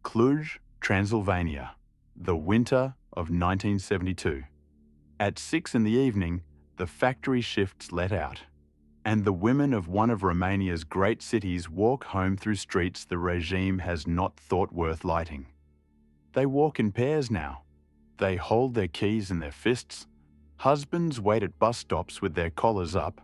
Cluj, Transylvania, the winter of 1972. At 6 in the evening, the factory shifts let out, and the women of one of Romania's great cities walk home through streets the regime has not thought worth lighting. They walk in pairs now. They hold their keys in their fists. Husbands wait at bus stops with their collars up,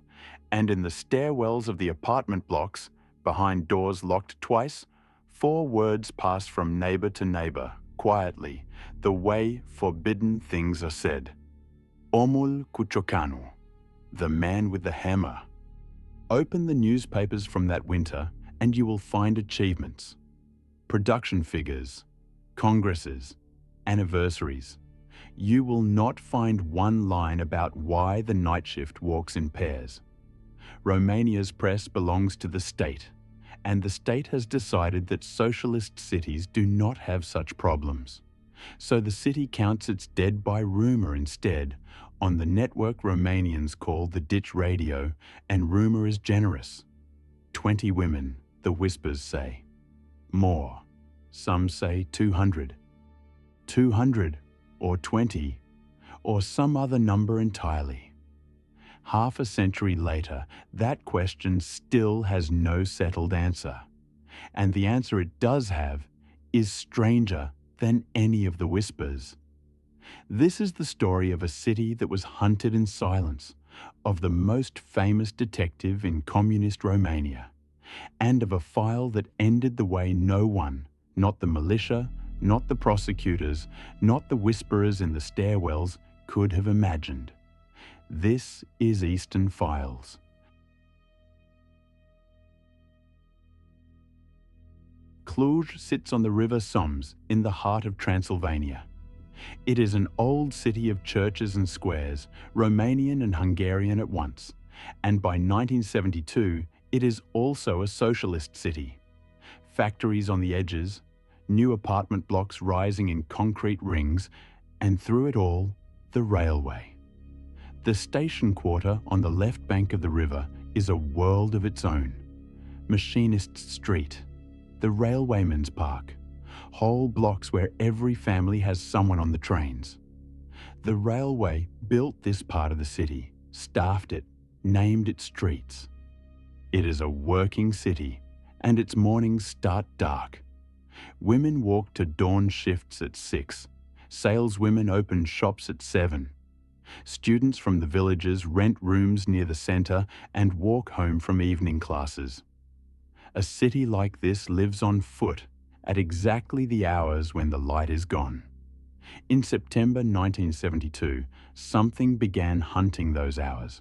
and in the stairwells of the apartment blocks, behind doors locked twice, 4 words pass from neighbor to neighbor, quietly, the way forbidden things are said. Omul cu ciocanul, the man with the hammer. Open the newspapers from that winter and you will find achievements. Production figures, congresses, anniversaries. You will not find one line about why the night shift walks in pairs. Romania's press belongs to the state, and the state has decided that socialist cities do not have such problems. So the city counts its dead by rumor instead, on the network Romanians call the ditch radio, and rumor is generous. 20 women, the whispers say. More, some say 200. 200, or 20, or some other number entirely. Half a century later, that question still has no settled answer. And the answer it does have is stranger than any of the whispers. This is the story of a city that was hunted in silence, of the most famous detective in communist Romania, and of a file that ended the way no one, not the militia, not the prosecutors, not the whisperers in the stairwells, could have imagined. This is Eastern Files. Cluj sits on the river Somme in the heart of Transylvania. It is an old city of churches and squares, Romanian and Hungarian at once, and by 1972 it is also a socialist city. Factories on the edges, new apartment blocks rising in concrete rings, and through it all, the railway. The station quarter on the left bank of the river is a world of its own. Machinist's Street, the railwayman's park, whole blocks where every family has someone on the trains. The railway built this part of the city, staffed it, named its streets. It is a working city, and its mornings start dark. Women walk to dawn shifts at 6. Saleswomen open shops at 7. Students from the villages rent rooms near the centre and walk home from evening classes. A city like this lives on foot at exactly the hours when the light is gone. In September 1972, something began hunting those hours.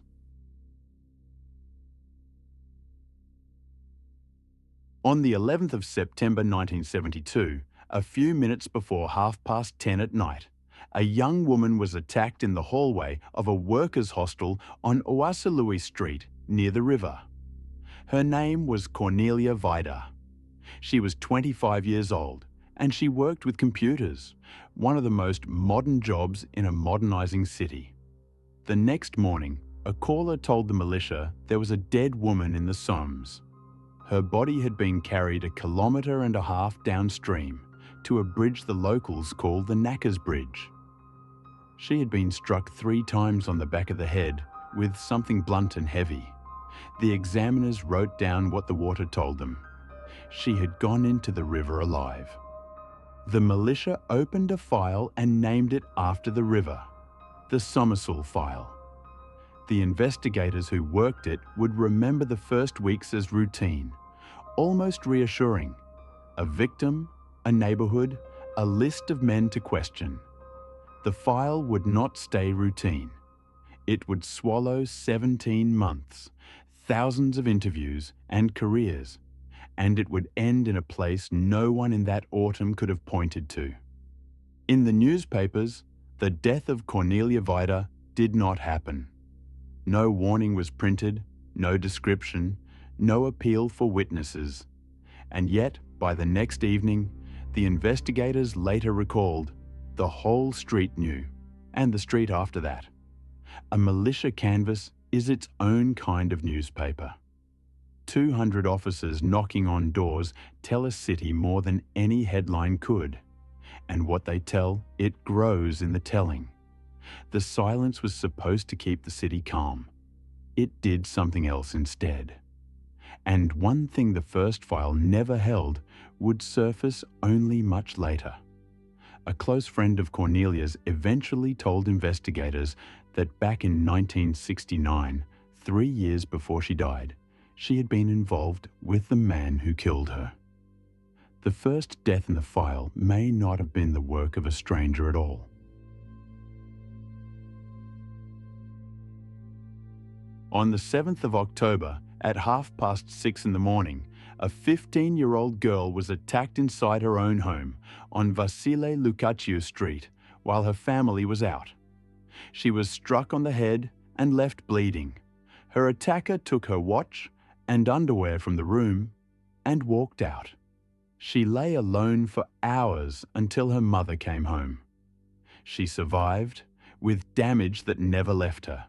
On the 11th of September 1972, a few minutes before 10:30 at night, a young woman was attacked in the hallway of a workers' hostel on Oasalui Street near the river. Her name was Cornelia Vida. She was 25 years old, and she worked with computers, one of the most modern jobs in a modernizing city. The next morning, a caller told the militia there was a dead woman in the Somme. Her body had been carried 1.5 kilometers downstream to a bridge the locals call the Knackers Bridge. She had been struck 3 times on the back of the head with something blunt and heavy. The examiners wrote down what the water told them. She had gone into the river alive. The militia opened a file and named it after the river, the Somersul file. The investigators who worked it would remember the first weeks as routine, almost reassuring. A victim, a neighborhood, a list of men to question. The file would not stay routine. It would swallow 17 months, thousands of interviews and careers, and it would end in a place no one in that autumn could have pointed to. In the newspapers, the death of Cornelia Vida did not happen. No warning was printed, no description, no appeal for witnesses. And yet, by the next evening, the investigators later recalled, the whole street knew, and the street after that. A militia canvas is its own kind of newspaper. 200 officers knocking on doors tell a city more than any headline could. And what they tell, it grows in the telling. The silence was supposed to keep the city calm. It did something else instead. And one thing the first file never held would surface only much later. A close friend of Cornelia's eventually told investigators that back in 1969, 3 years before she died, she had been involved with the man who killed her. The first death in the file may not have been the work of a stranger at all. On the 7th of October, at 6:30 in the morning, a 15-year-old girl was attacked inside her own home on Vasile Lucaciu Street while her family was out. She was struck on the head and left bleeding. Her attacker took her watch and underwear from the room and walked out. She lay alone for hours until her mother came home. She survived, with damage that never left her.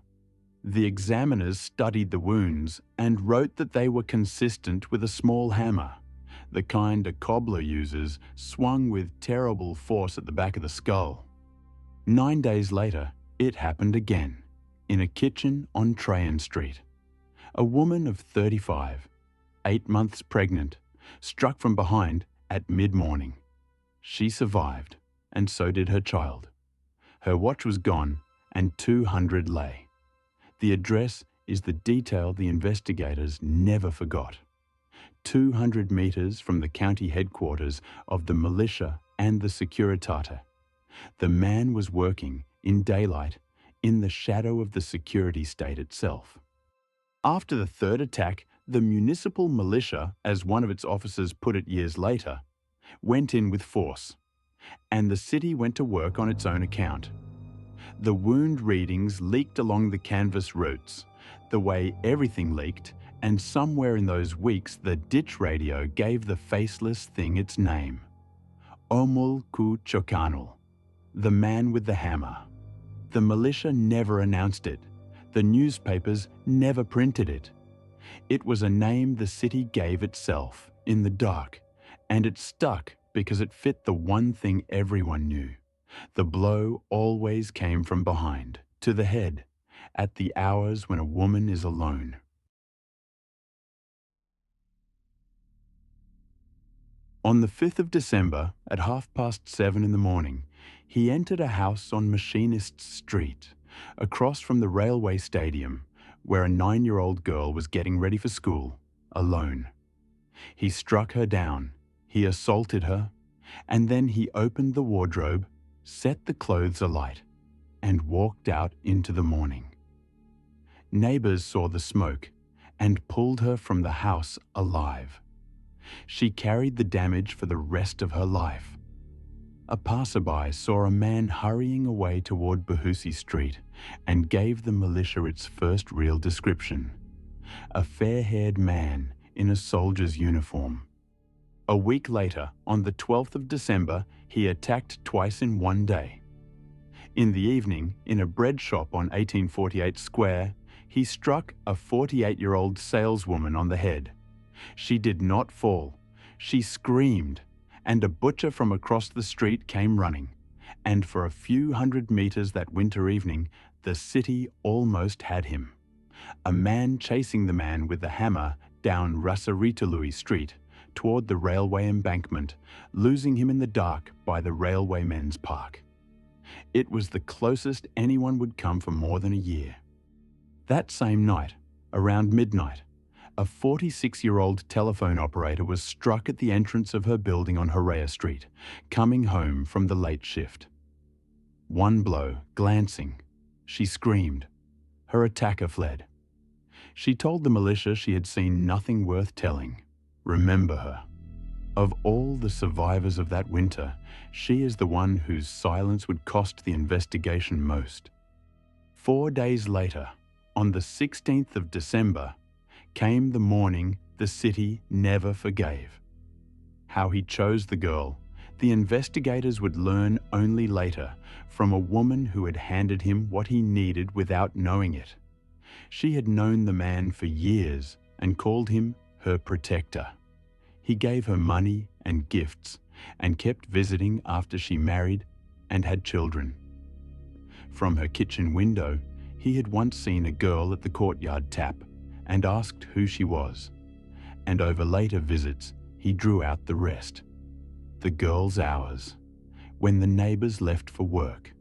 The examiners studied the wounds and wrote that they were consistent with a small hammer, the kind a cobbler uses, swung with terrible force at the back of the skull. 9 days later, it happened again, in a kitchen on Trajan Street. A woman of 35, 8 months pregnant, struck from behind at mid-morning. She survived, and so did her child. Her watch was gone, and 200 lay. The address is the detail the investigators never forgot. 200 meters from the county headquarters of the militia and the Securitate. The man was working in daylight in the shadow of the security state itself. After the third attack, the municipal militia, as one of its officers put it years later, went in with force, and the city went to work on its own account. The wound readings leaked along the canvas routes, the way everything leaked, and somewhere in those weeks the ditch radio gave the faceless thing its name. Omul ciocanul, the man with the hammer. The militia never announced it. The newspapers never printed it. It was a name the city gave itself, in the dark, and it stuck because it fit the one thing everyone knew. The blow always came from behind, to the head, at the hours when a woman is alone. On the 5th of December, at 7:30 in the morning, he entered a house on Machinist's Street, across from the railway stadium, where a 9-year-old girl was getting ready for school, alone. He struck her down, he assaulted her, and then he opened the wardrobe, set the clothes alight, and walked out into the morning. Neighbors saw the smoke and pulled her from the house alive. She carried the damage for the rest of her life. A passerby saw a man hurrying away toward Bahusi Street and gave the militia its first real description: a fair-haired man in a soldier's uniform. A week later, on the 12th of December, he attacked twice in one day. In the evening, in a bread shop on 1848 Square, he struck a 48-year-old saleswoman on the head. She did not fall. She screamed, and a butcher from across the street came running. And for a few hundred meters that winter evening, the city almost had him. A man chasing the man with the hammer down Rasaritului Street toward the railway embankment, losing him in the dark by the Railwaymen's Park. It was the closest anyone would come for more than a year. That same night, around midnight, a 46-year-old telephone operator was struck at the entrance of her building on Horea Street, coming home from the late shift. One blow, glancing, she screamed. Her attacker fled. She told the militia she had seen nothing worth telling. Remember her. Of all the survivors of that winter, she is the one whose silence would cost the investigation most. 4 days later, on the 16th of December, came the morning the city never forgave. How he chose the girl, the investigators would learn only later from a woman who had handed him what he needed without knowing it. She had known the man for years and called him her protector. He gave her money and gifts and kept visiting after she married and had children. From her kitchen window, he had once seen a girl at the courtyard tap and asked who she was. And over later visits, he drew out the rest. The girl's hours, when the neighbors left for work,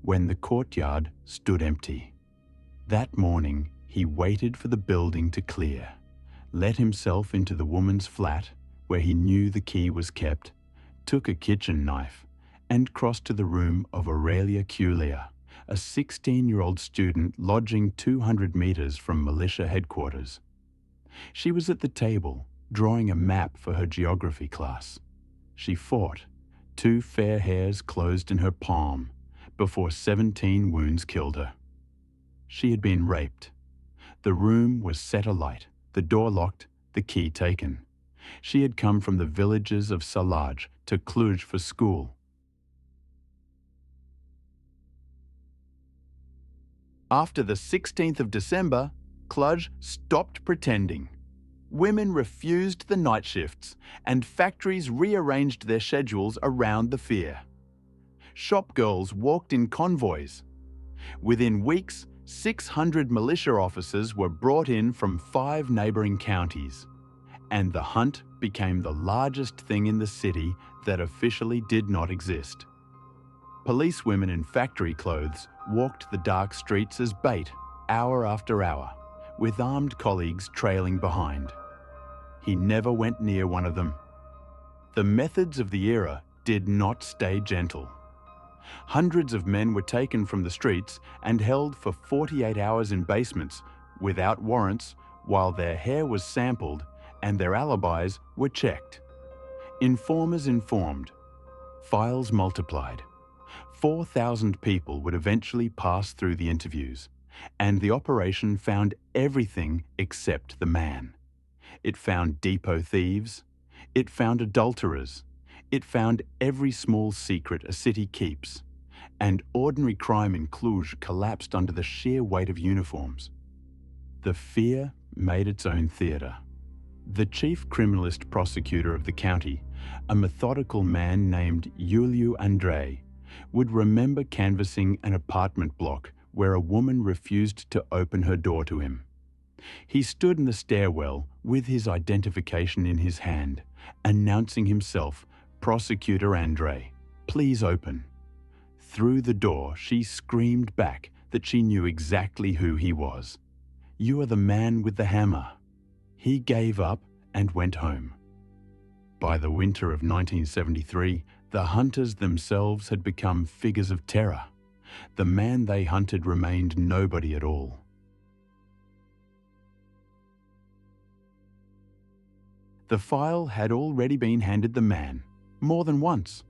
when the courtyard stood empty. That morning, he waited for the building to clear, let himself into the woman's flat where he knew the key was kept, took a kitchen knife, and crossed to the room of Aurelia Culia, a 16-year-old student lodging 200 meters from militia headquarters. She was at the table, drawing a map for her geography class. She fought, 2 fair hairs closed in her palm, before 17 wounds killed her. She had been raped. The room was set alight, the door locked, the key taken. She had come from the villages of Salaj to Cluj for school. After the 16th of December, Cluj stopped pretending. Women refused the night shifts, and factories rearranged their schedules around the fear. Shop girls walked in convoys. Within weeks, 600 militia officers were brought in from 5 neighbouring counties, and the hunt became the largest thing in the city that officially did not exist. Policewomen in factory clothes walked the dark streets as bait, hour after hour, with armed colleagues trailing behind. He never went near one of them. The methods of the era did not stay gentle. Hundreds of men were taken from the streets and held for 48 hours in basements without warrants while their hair was sampled and their alibis were checked. Informers informed. Files multiplied. 4,000 people would eventually pass through the interviews, and the operation found everything except the man. It found depot thieves. It found adulterers. It found every small secret a city keeps, and ordinary crime in Cluj collapsed under the sheer weight of uniforms. The fear made its own theatre. The chief criminalist prosecutor of the county, a methodical man named Iuliu Andrei, would remember canvassing an apartment block where a woman refused to open her door to him. He stood in the stairwell with his identification in his hand, announcing himself, Prosecutor Andrei, please open. Through the door, she screamed back that she knew exactly who he was. You are the man with the hammer. He gave up and went home. By the winter of 1973, the hunters themselves had become figures of terror. The man they hunted remained nobody at all. The file had already been handed the man, more than once.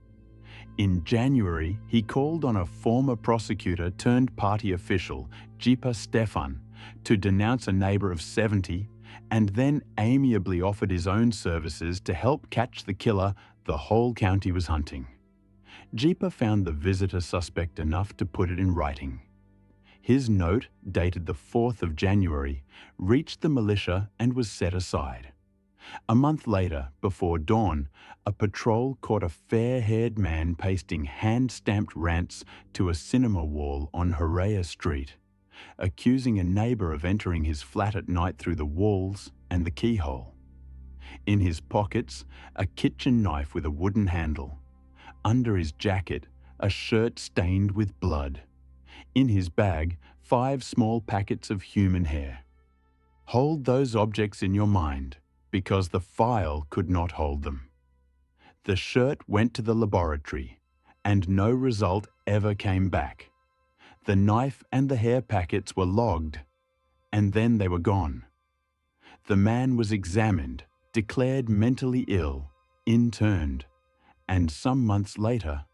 In January, he called on a former prosecutor turned party official, Jipa Stefan, to denounce a neighbour of 70, and then amiably offered his own services to help catch the killer the whole county was hunting. Jipa found the visitor suspect enough to put it in writing. His note, dated the 4th of January, reached the militia and was set aside. A month later, before dawn, a patrol caught a fair-haired man pasting hand-stamped rants to a cinema wall on Horea Street, accusing a neighbour of entering his flat at night through the walls and the keyhole. In his pockets, a kitchen knife with a wooden handle. Under his jacket, a shirt stained with blood. In his bag, 5 small packets of human hair. Hold those objects in your mind, because the file could not hold them. The shirt went to the laboratory, and no result ever came back. The knife and the hair packets were logged, and then they were gone. The man was examined, declared mentally ill, interned, and some months later,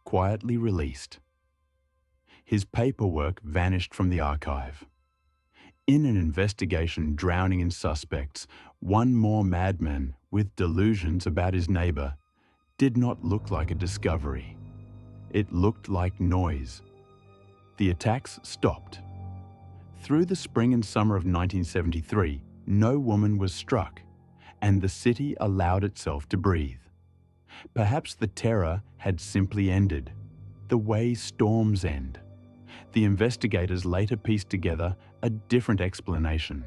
quietly released. His paperwork vanished from the archive. In an investigation drowning in suspects, one more madman with delusions about his neighbour did not look like a discovery. It looked like noise. The attacks stopped. Through the spring and summer of 1973, no woman was struck, and the city allowed itself to breathe. Perhaps the terror had simply ended, the way storms end. The investigators later pieced together a different explanation.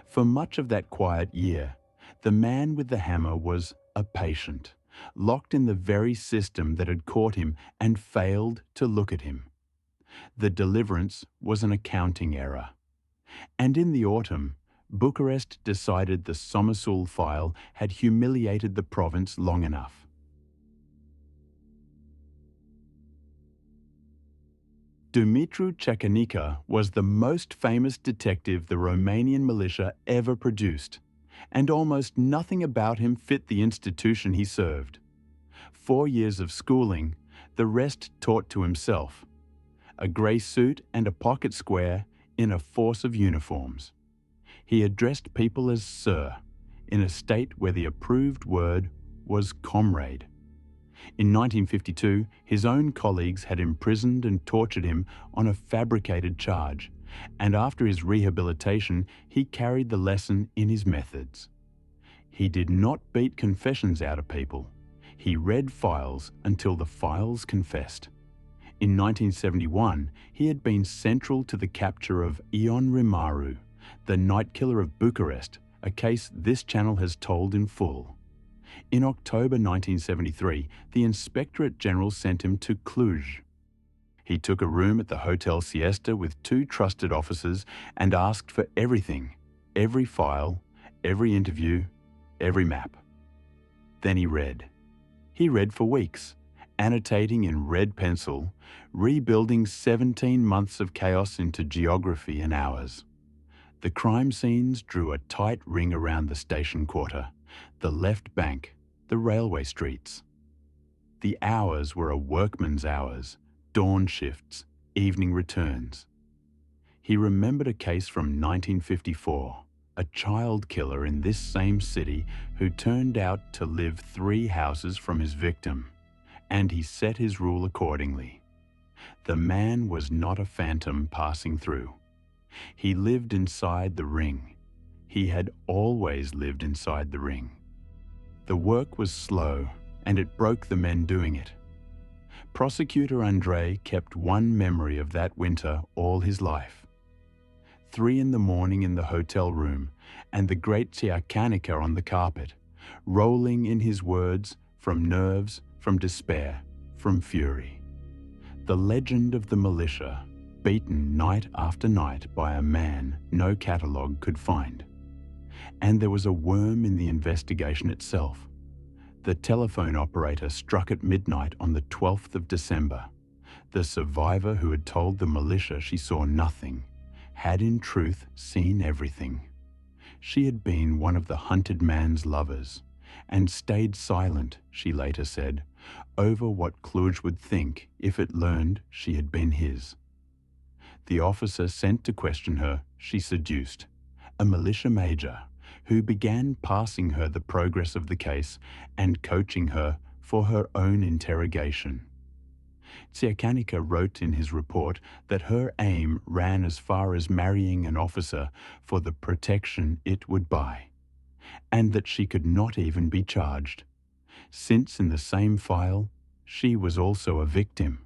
For much of that quiet year, the man with the hammer was a patient, locked in the very system that had caught him and failed to look at him. The deliverance was an accounting error. And in the autumn, Bucharest decided the Somersul file had humiliated the province long enough. Dumitru Ceacanica was the most famous detective the Romanian militia ever produced, and almost nothing about him fit the institution he served. 4 years of schooling, the rest taught to himself. A grey suit and a pocket square in a force of uniforms. He addressed people as Sir, in a state where the approved word was comrade. In 1952, his own colleagues had imprisoned and tortured him on a fabricated charge, and after his rehabilitation, he carried the lesson in his methods. He did not beat confessions out of people. He read files until the files confessed. In 1971, he had been central to the capture of Ion Rimaru, the night killer of Bucharest, a case this channel has told in full. In October 1973, the Inspectorate General sent him to Cluj. He took a room at the Hotel Siesta with 2 trusted officers and asked for everything, every file, every interview, every map. Then he read. He read for weeks, annotating in red pencil, rebuilding 17 months of chaos into geography in hours. The crime scenes drew a tight ring around the station quarter, the left bank, the railway streets. The hours were a workman's hours, dawn shifts, evening returns. He remembered a case from 1954, a child killer in this same city who turned out to live 3 houses from his victim, and he set his rule accordingly. The man was not a phantom passing through. He lived inside the ring. He had always lived inside the ring. The work was slow, and it broke the men doing it. Prosecutor Andrei kept one memory of that winter all his life. 3 in the morning in the hotel room, and the great Ceacanica on the carpet, rolling in his words from nerves, from despair, from fury. The legend of the militia, beaten night after night by a man no catalogue could find. And there was a worm in the investigation itself. The telephone operator struck at midnight on the 12th of December. The survivor who had told the militia she saw nothing had in truth seen everything. She had been one of the hunted man's lovers and stayed silent, she later said, over what Cluj would think if it learned she had been his. The officer sent to question her she seduced, a militia major, who began passing her the progress of the case and coaching her for her own interrogation. Ceacanica wrote in his report that her aim ran as far as marrying an officer for the protection it would buy, and that she could not even be charged, since in the same file she was also a victim.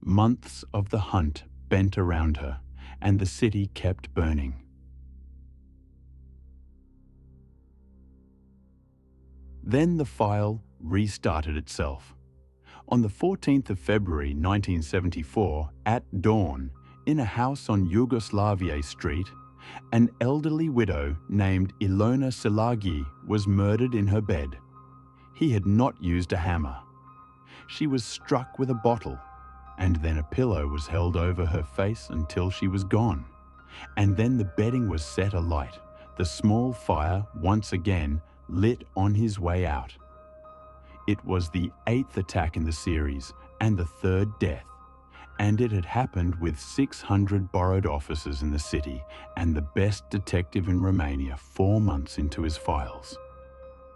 Months of the hunt bent around her, and the city kept burning. Then the file restarted itself. On the 14th of February 1974, at dawn, in a house on Yugoslavia Street, an elderly widow named Ilona Silagi was murdered in her bed. He had not used a hammer. She was struck with a bottle, and then a pillow was held over her face until she was gone. And then the bedding was set alight, the small fire once again lit on his way out. It was the 8th attack in the series and the 3rd death, and it had happened with 600 borrowed officers in the city and the best detective in Romania 4 months into his files.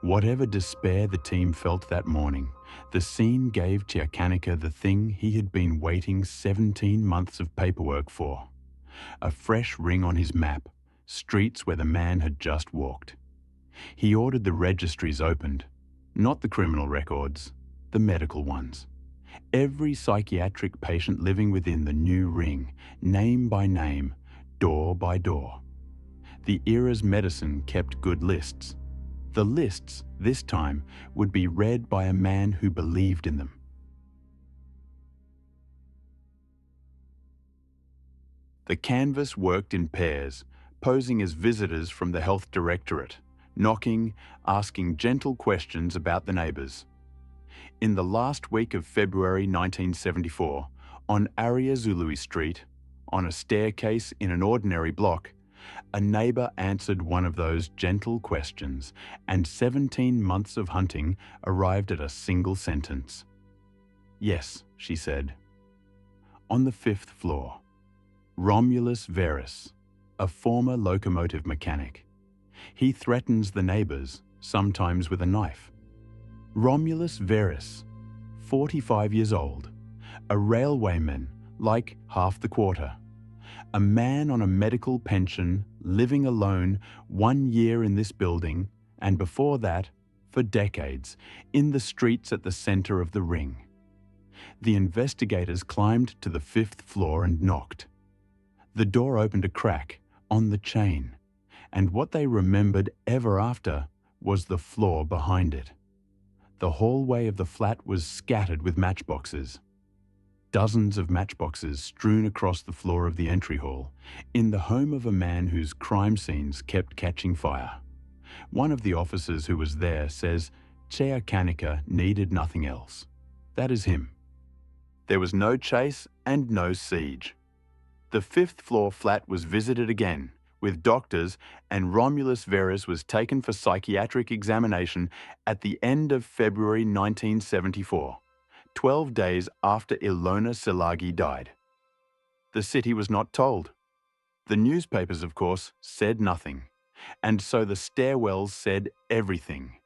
Whatever despair the team felt that morning, the scene gave Ceacanica the thing he had been waiting 17 months of paperwork for: a fresh ring on his map, streets where the man had just walked. He ordered the registries opened, not the criminal records, the medical ones. Every psychiatric patient living within the new ring, name by name, door by door. The era's medicine kept good lists. The lists, this time, would be read by a man who believed in them. The canvass worked in pairs, posing as visitors from the health directorate, knocking, asking gentle questions about the neighbours. In the last week of February 1974, on Arya Zului Street, on a staircase in an ordinary block, a neighbour answered one of those gentle questions, and 17 months of hunting arrived at a single sentence. "Yes," she said. On the 5th floor, Romulus Veres, a former locomotive mechanic. He threatens the neighbours, sometimes with a knife. Romulus Veres, 45 years old, a railwayman like half the quarter, a man on a medical pension living alone 1 year in this building, and before that, for decades, in the streets at the centre of the ring. The investigators climbed to the 5th floor and knocked. The door opened a crack on the chain, and what they remembered ever after was the floor behind it. The hallway of the flat was scattered with matchboxes. Dozens of matchboxes strewn across the floor of the entry hall, in the home of a man whose crime scenes kept catching fire. One of the officers who was there says Ceacanica needed nothing else. That is him. There was no chase and no siege. The 5th floor flat was visited again, with doctors, and Romulus Veres was taken for psychiatric examination at the end of February 1974, 12 days after Ilona Szilágyi died. The city was not told. The newspapers, of course, said nothing, and so the stairwells said everything,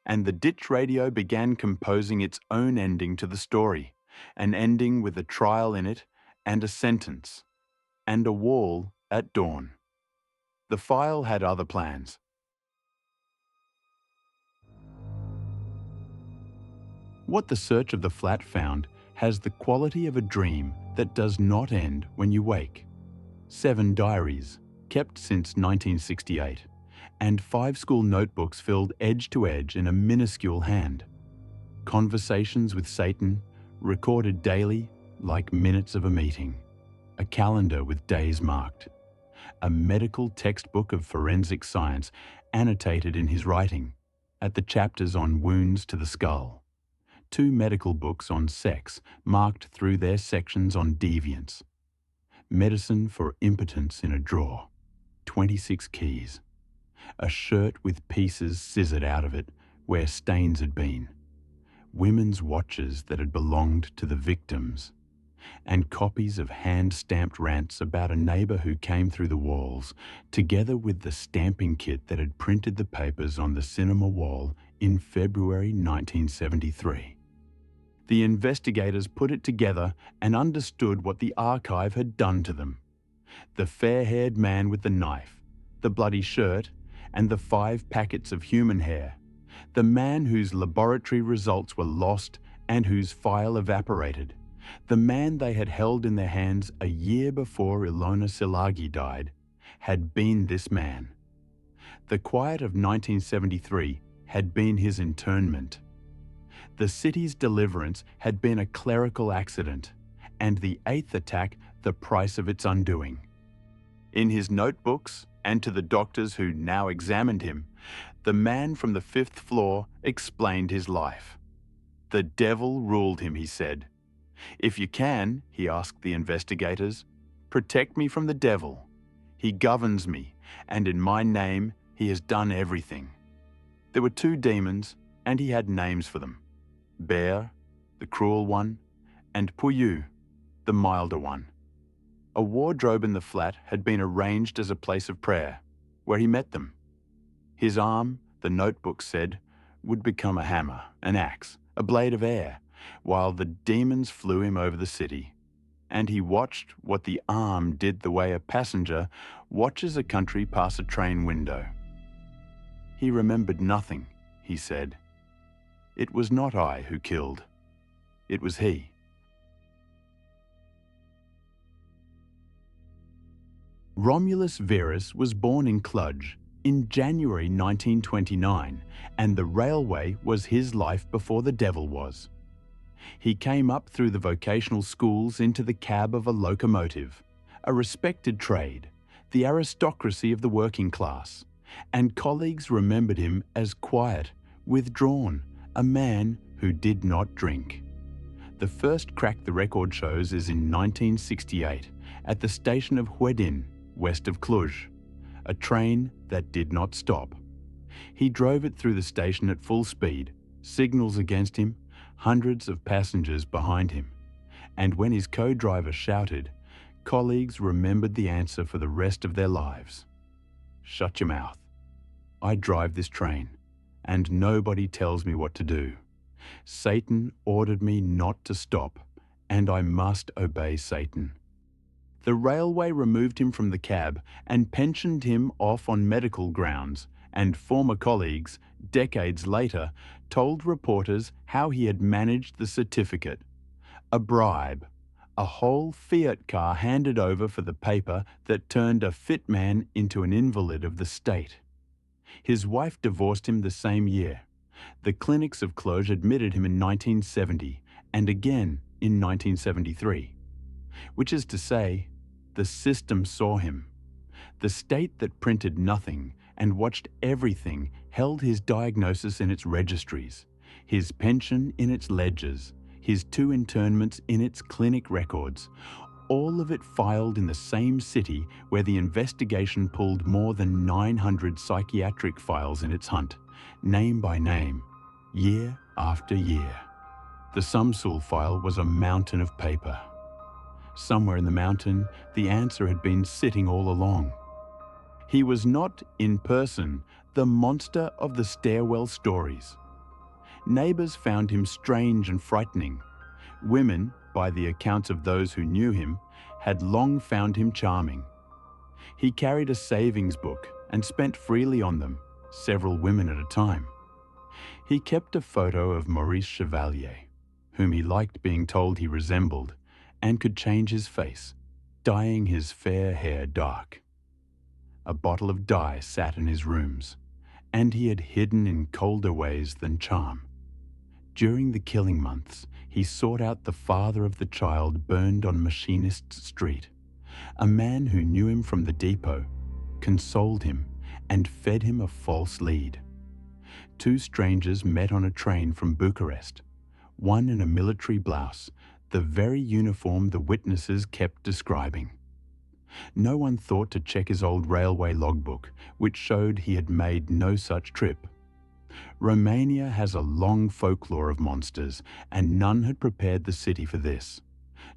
and the ditch radio began composing its own ending to the story, an ending with a trial in it and a sentence, and a wall at dawn. The file had other plans. What the search of the flat found has the quality of a dream that does not end when you wake. 7 diaries, kept since 1968, and 5 school notebooks filled edge to edge in a minuscule hand. Conversations with Satan, recorded daily like minutes of a meeting. A calendar with days marked. A medical textbook of forensic science annotated in his writing, at the chapters on wounds to the skull. 2 medical books on sex marked through their sections on deviance. Medicine for impotence in a drawer. 26 keys. A shirt with pieces scissored out of it where stains had been. Women's watches that had belonged to the victims. And copies of hand-stamped rants about a neighbour who came through the walls, together with the stamping kit that had printed the papers on the cinema wall in February 1973. The investigators put it together and understood what the archive had done to them. The fair-haired man with the knife, the bloody shirt, and the 5 packets of human hair. The man whose laboratory results were lost and whose file evaporated. The man they had held in their hands a year before Ilona Szilágyi died had been this man. The quiet of 1973 had been his internment. The city's deliverance had been a clerical accident, and the 8th attack the price of its undoing. In his notebooks, and to the doctors who now examined him, the man from the 5th floor explained his life. The devil ruled him, he said. If you can, he asked the investigators, protect me from the devil. He governs me, and in my name he has done everything. There were 2 demons, and he had names for them. Bear, the cruel one, and Puyu, the milder one. A wardrobe in the flat had been arranged as a place of prayer, where he met them. His arm, the notebook said, would become a hammer, an axe, a blade of air, while the demons flew him over the city. And he watched what the arm did the way a passenger watches a country pass a train window. He remembered nothing, he said. It was not I who killed. It was he. Romulus Veres was born in Cluj in January 1929, and the railway was his life before the devil was. He came up through the vocational schools into the cab of a locomotive, a respected trade, the aristocracy of the working class, and colleagues remembered him as quiet, withdrawn, a man who did not drink. The first Crack the Record shows is in 1968 at the station of Huedin, west of Cluj, a train that did not stop. He drove it through the station at full speed, signals against him, hundreds of passengers behind him. And when his co-driver shouted, colleagues remembered the answer for the rest of their lives. Shut your mouth. I drive this train, and nobody tells me what to do. Satan ordered me not to stop, and I must obey Satan. The railway removed him from the cab and pensioned him off on medical grounds, and former colleagues, decades later, told reporters how he had managed the certificate. A bribe, a whole Fiat car handed over for the paper that turned a fit man into an invalid of the state. His wife divorced him the same year. The clinics of Cluj admitted him in 1970 and again in 1973, which is to say, the system saw him. The state that printed nothing and watched everything held his diagnosis in its registries, his pension in its ledgers, his 2 internments in its clinic records, all of it filed in the same city where the investigation pulled more than 900 psychiatric files in its hunt, name by name, year after year. The Sumsul file was a mountain of paper. Somewhere in the mountain, the answer had been sitting all along. He was not, in person, the monster of the stairwell stories. Neighbors found him strange and frightening. Women, by the accounts of those who knew him, had long found him charming. He carried a savings book and spent freely on them, several women at a time. He kept a photo of Maurice Chevalier, whom he liked being told he resembled, and could change his face, dyeing his fair hair dark. A bottle of dye sat in his rooms, and he had hidden in colder ways than charm. During the killing months, he sought out the father of the child burned on Machinist Street, a man who knew him from the depot, consoled him, and fed him a false lead. 2 strangers met on a train from Bucharest, one in a military blouse, the very uniform the witnesses kept describing. No one thought to check his old railway logbook, which showed he had made no such trip. Romania has a long folklore of monsters, and none had prepared the city for this.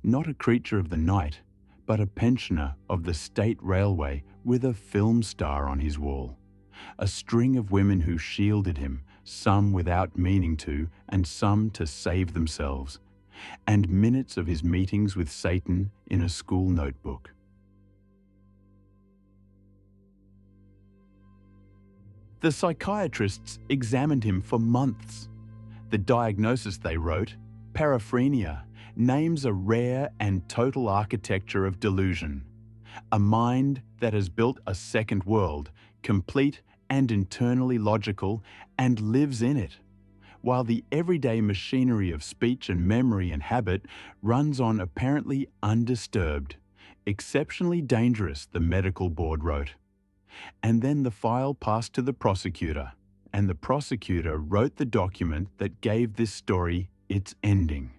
Not a creature of the night, but a pensioner of the state railway with a film star on his wall. A string of women who shielded him, some without meaning to, and some to save themselves. And minutes of his meetings with Satan in a school notebook. The psychiatrists examined him for months. The diagnosis they wrote, paraphrenia, names a rare and total architecture of delusion. A mind that has built a second world, complete and internally logical, and lives in it, while the everyday machinery of speech and memory and habit runs on apparently undisturbed. Exceptionally dangerous, the medical board wrote. And then the file passed to the prosecutor, and the prosecutor wrote the document that gave this story its ending.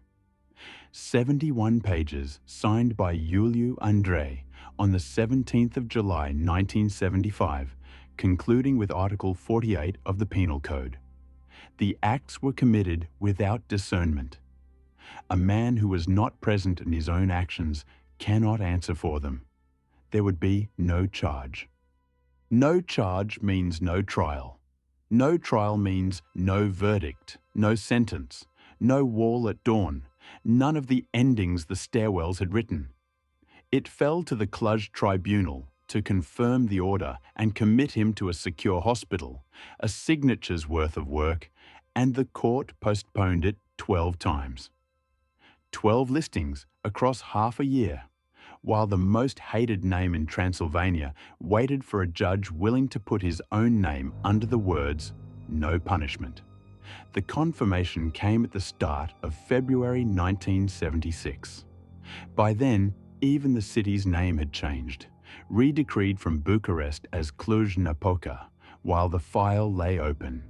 71 pages signed by Iuliu Andrei on the 17th of July 1975, concluding with Article 48 of the Penal Code. The acts were committed without discernment. A man who was not present in his own actions cannot answer for them. There would be no charge. No charge means no trial. No trial means no verdict, no sentence, no wall at dawn, none of the endings the stairwells had written. It fell to the Cluj tribunal to confirm the order and commit him to a secure hospital, a signature's worth of work, and the court postponed it 12 times. 12 listings across half a year, while the most hated name in Transylvania waited for a judge willing to put his own name under the words, "No punishment." The confirmation came at the start of February 1976. By then, even the city's name had changed, redecreed from Bucharest as Cluj, while the file lay open.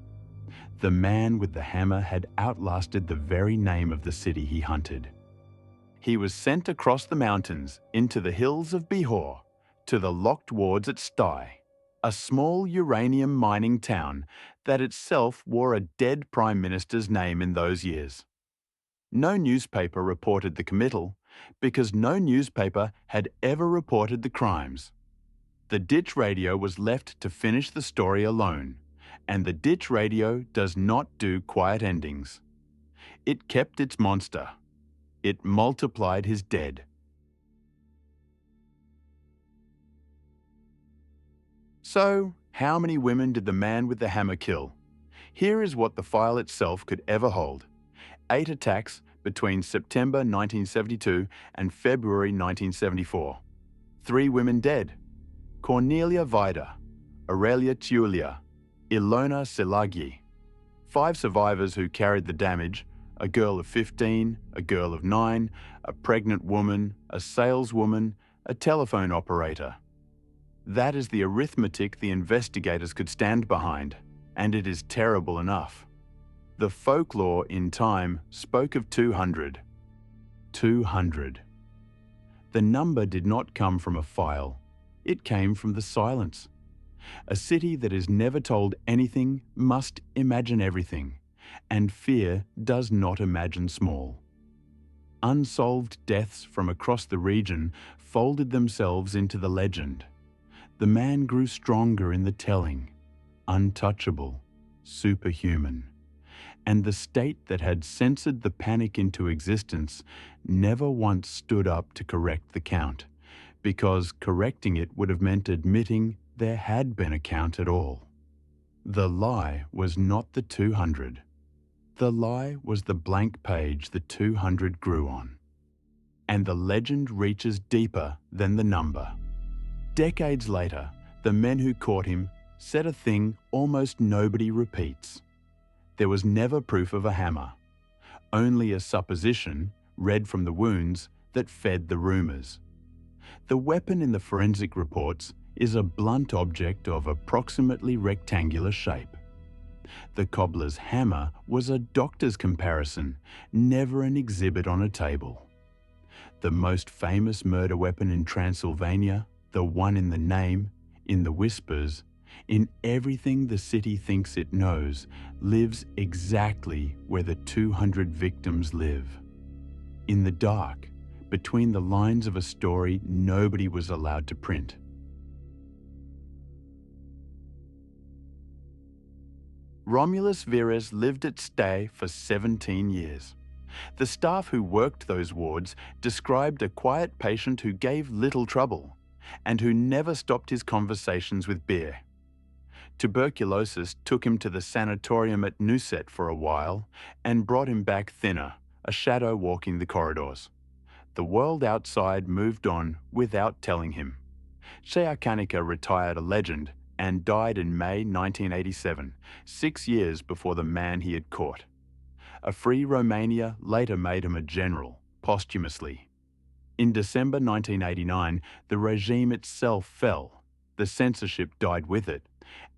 The man with the hammer had outlasted the very name of the city he hunted. He was sent across the mountains into the hills of Bihor to the locked wards at Stai, a small uranium mining town that itself wore a dead prime minister's name in those years. No newspaper reported the committal because no newspaper had ever reported the crimes. The ditch radio was left to finish the story alone, and the ditch radio does not do quiet endings. It kept its monster. It multiplied his dead. So, how many women did the man with the hammer kill? Here is what the file itself could ever hold. 8 attacks between September 1972 and February 1974. 3 women dead: Cornelia Vida, Aurelia Tulia, Ilona Selagi. 5 survivors who carried the damage: a girl of 15, a girl of 9, a pregnant woman, a saleswoman, a telephone operator. That is the arithmetic the investigators could stand behind, and it is terrible enough. The folklore in time spoke of 200. 200. The number did not come from a file. It came from the silence. A city that is never told anything must imagine everything, and fear does not imagine small. Unsolved deaths from across the region folded themselves into the legend. The man grew stronger in the telling, untouchable, superhuman. And the state that had censored the panic into existence never once stood up to correct the count, because correcting it would have meant admitting there had been a count at all. The lie was not the 200. The lie was the blank page the 200 grew on. And the legend reaches deeper than the number. Decades later, the men who caught him said a thing almost nobody repeats. There was never proof of a hammer, only a supposition, read from the wounds, that fed the rumours. The weapon in the forensic reports is a blunt object of approximately rectangular shape. The cobbler's hammer was a doctor's comparison, never an exhibit on a table. The most famous murder weapon in Transylvania, the one in the name, in the whispers, in everything the city thinks it knows, lives exactly where the 200 victims live. In the dark, between the lines of a story nobody was allowed to print. Romulus Veres lived at Stai for 17 years. The staff who worked those wards described a quiet patient who gave little trouble and who never stopped his conversations with beer. Tuberculosis took him to the sanatorium at Nuset for a while and brought him back thinner, a shadow walking the corridors. The world outside moved on without telling him. Ceacanica retired a legend and died in May 1987, 6 years before the man he had caught. A free Romania later made him a general, posthumously. In December 1989, the regime itself fell. The censorship died with it,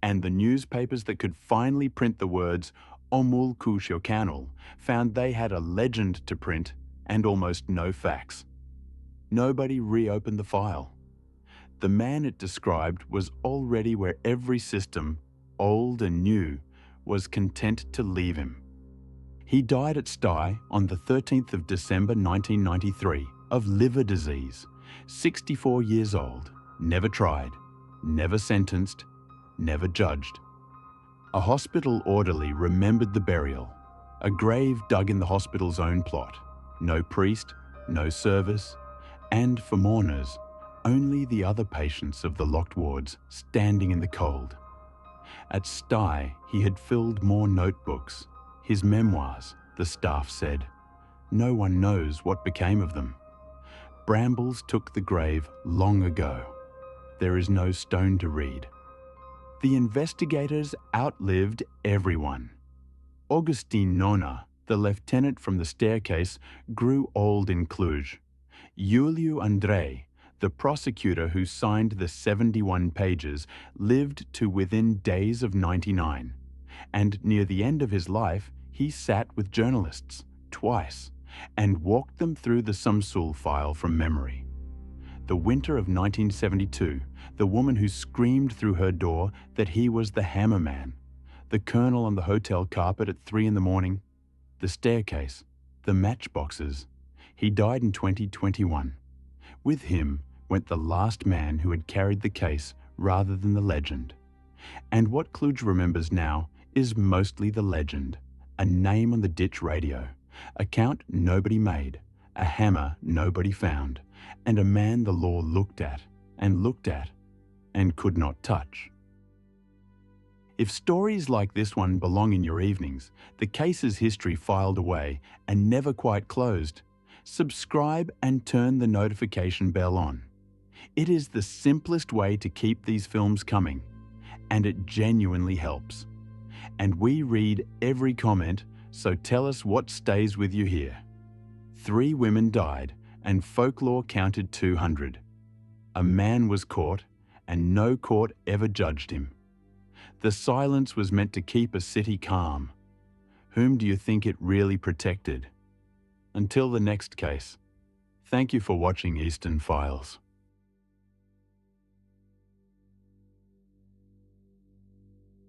and the newspapers that could finally print the words omul ciocanul found they had a legend to print and almost no facts. Nobody reopened the file. The man it described was already where every system, old and new, was content to leave him. He died at Stai on the 13th of December 1993 of liver disease, 64 years old, never tried, never sentenced, never judged. A hospital orderly remembered the burial, a grave dug in the hospital's own plot, no priest, no service, and for mourners, only the other patients of the locked wards standing in the cold. At Stye, he had filled more notebooks, his memoirs, the staff said. No one knows what became of them. Brambles took the grave long ago. There is no stone to read. The investigators outlived everyone. Augustin Nona, the lieutenant from the staircase, grew old in Cluj. Iuliu Andrei, the prosecutor who signed the 71 pages, lived to within days of 99. And near the end of his life, he sat with journalists, twice, and walked them through the Sumsul file from memory. The winter of 1972, the woman who screamed through her door that he was the hammerman, the colonel on the hotel carpet at 3 in the morning, the staircase, the matchboxes. He died in 2021. With him went the last man who had carried the case rather than the legend. And what Cluj remembers now is mostly the legend, a name on the ditch radio, a count nobody made, a hammer nobody found, and a man the law looked at and could not touch. If stories like this one belong in your evenings, the case's history filed away and never quite closed, subscribe and turn the notification bell on. It is the simplest way to keep these films coming, and it genuinely helps. And we read every comment, so tell us what stays with you here. 3 women died, and folklore counted 200. A man was caught, and no court ever judged him. The silence was meant to keep a city calm. Whom do you think it really protected? Until the next case, thank you for watching Eastern Files.